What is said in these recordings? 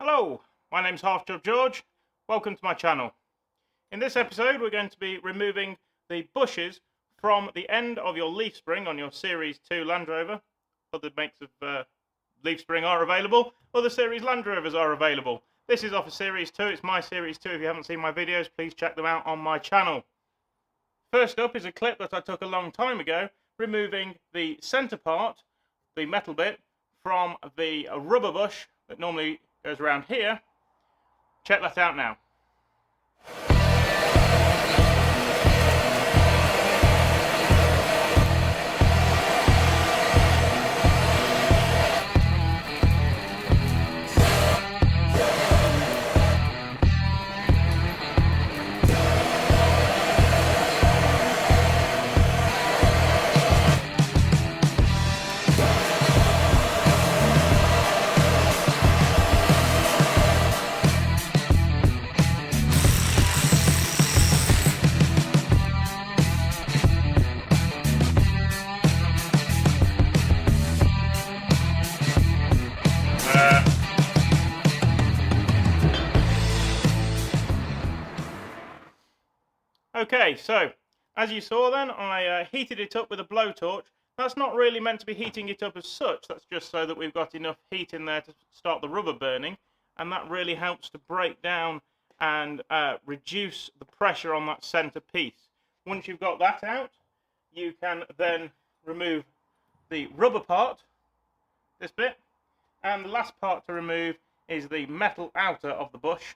Hello, my name's Half Job George. Welcome to my channel. In this episode we're going to be removing the bushes from the end of your leaf spring on your Series 2 Land Rover. Other makes of leaf spring are available. Other series Land Rovers are available. This is off a Series 2. It's my Series 2. If you haven't seen my videos, please check them out on my channel. First up is a clip that I took a long time ago, removing the centre part, the metal bit, from the rubber bush that normally goes around here. Check that out now. Okay, so as you saw then, I heated it up with a blowtorch. That's not really meant to be heating it up as such, that's just so that we've got enough heat in there to start the rubber burning, and that really helps to break down and reduce the pressure on that centre piece. Once you've got that out, you can then remove the rubber part, this bit, and the last part to remove is the metal outer of the bush,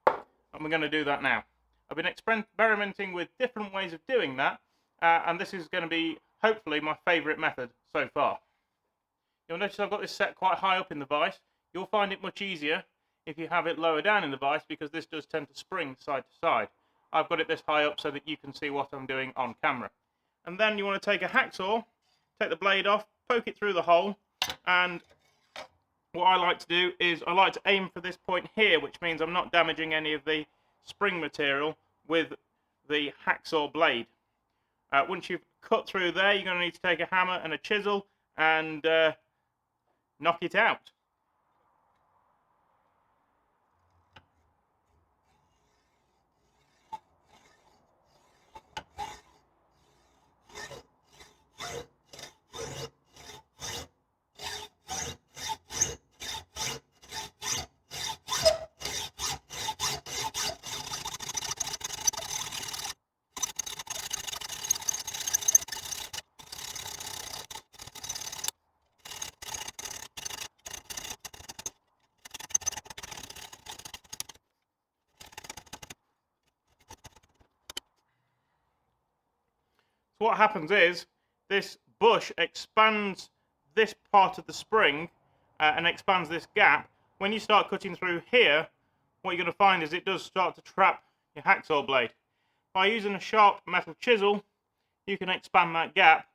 and we're going to do that now. I've been experimenting with different ways of doing that, and this is going to be, hopefully, my favourite method so far. You'll notice I've got this set quite high up in the vise. You'll find it much easier if you have it lower down in the vise, because this does tend to spring side to side. I've got it this high up so that you can see what I'm doing on camera. And then you want to take a hacksaw, take the blade off, poke it through the hole, and what I like to do is I like to aim for this point here, which means I'm not damaging any of the spring material with the hacksaw blade. Once you've cut through there, you're going to need to take a hammer and a chisel and knock it out. So what happens is this bush expands this part of the spring and expands this gap. When you start cutting through here, what you're going to find is it does start to trap your hacksaw blade. By using a sharp metal chisel, you can expand that gap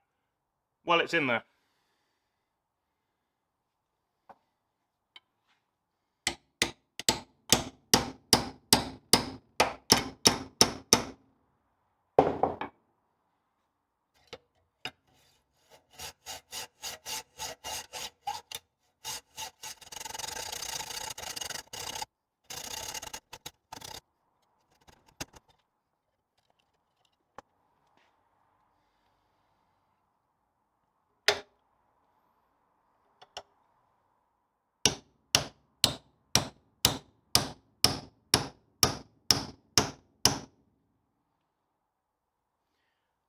while it's in there.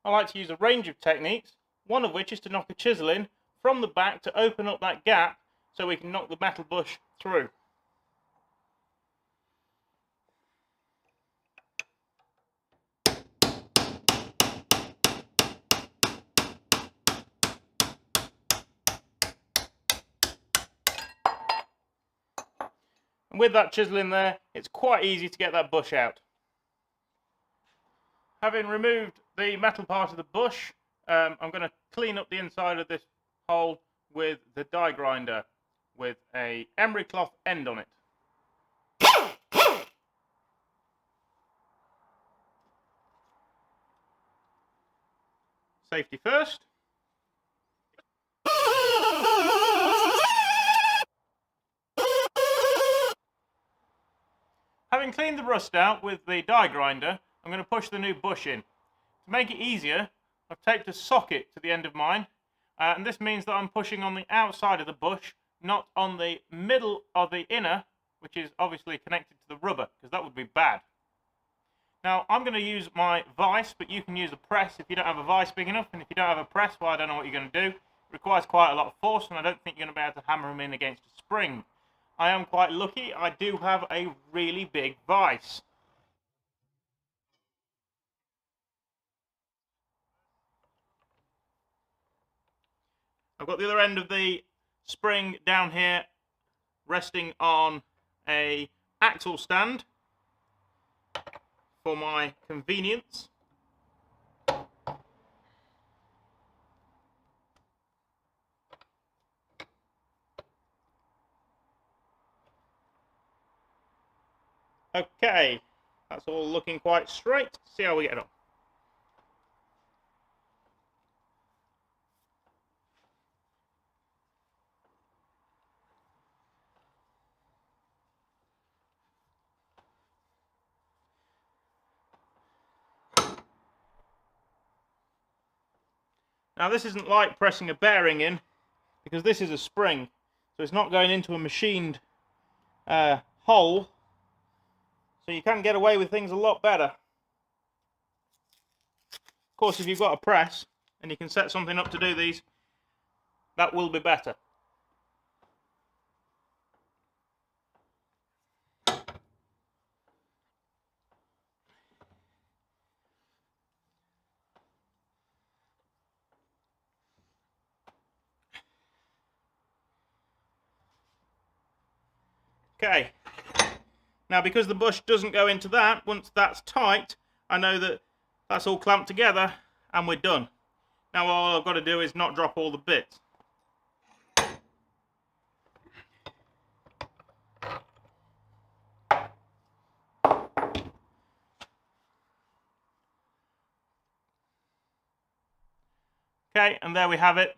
I like to use a range of techniques, one of which is to knock a chisel in from the back to open up that gap so we can knock the metal bush through. And with that chisel in there, it's quite easy to get that bush out. Having removed the metal part of the bush, I'm going to clean up the inside of this hole with the die grinder with a emery cloth end on it. Safety first. Having cleaned the rust out with the die grinder, I'm going to push the new bush in. To make it easier, I've taped a socket to the end of mine, and this means that I'm pushing on the outside of the bush, not on the middle of the inner, which is obviously connected to the rubber, because that would be bad. Now, I'm going to use my vise, but you can use a press if you don't have a vise big enough, and if you don't have a press, well, I don't know what you're going to do. It requires quite a lot of force, and I don't think you're going to be able to hammer them in against a spring. I am quite lucky, I do have a really big vise. I've got the other end of the spring down here, resting on a axle stand for my convenience. Okay, that's all looking quite straight. See how we get on. Now this isn't like pressing a bearing in, because this is a spring, so it's not going into a machined hole, so you can get away with things a lot better. Of course, if you've got a press and you can set something up to do these, that will be better. Okay, now because the bush doesn't go into that, once that's tight, I know that that's all clamped together and we're done. Now all I've got to do is not drop all the bits. Okay, and there we have it,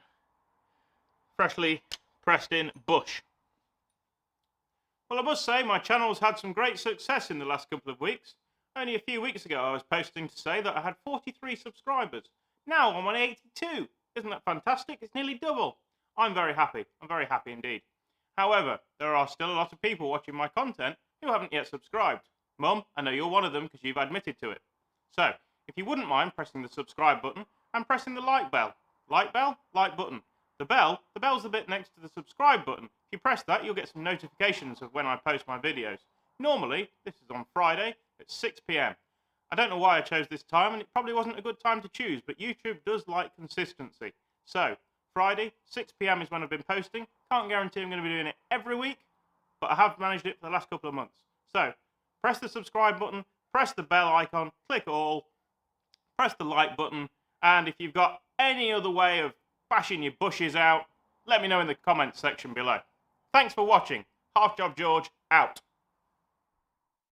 freshly pressed in bush. Well, I must say my channel has had some great success in the last couple of weeks. Only a few weeks ago I was posting to say that I had 43 subscribers. Now I'm on 82. Isn't that fantastic? It's nearly double. I'm very happy. I'm very happy indeed. However, there are still a lot of people watching my content who haven't yet subscribed. Mum, I know you're one of them because you've admitted to it. So, if you wouldn't mind pressing the subscribe button and pressing the like bell. Like bell, like button. The bell's the bit next to the subscribe button. If you press that, you'll get some notifications of when I post my videos. Normally, this is on Friday at 6 PM. I don't know why I chose this time, and it probably wasn't a good time to choose, but YouTube does like consistency. So, Friday, 6 PM is when I've been posting. Can't guarantee I'm going to be doing it every week, but I have managed it for the last couple of months. So, press the subscribe button, press the bell icon, click all, press the like button, and if you've got any other way of bashing your bushes out, let me know in the comments section below. Thanks for watching. Half Job George, out.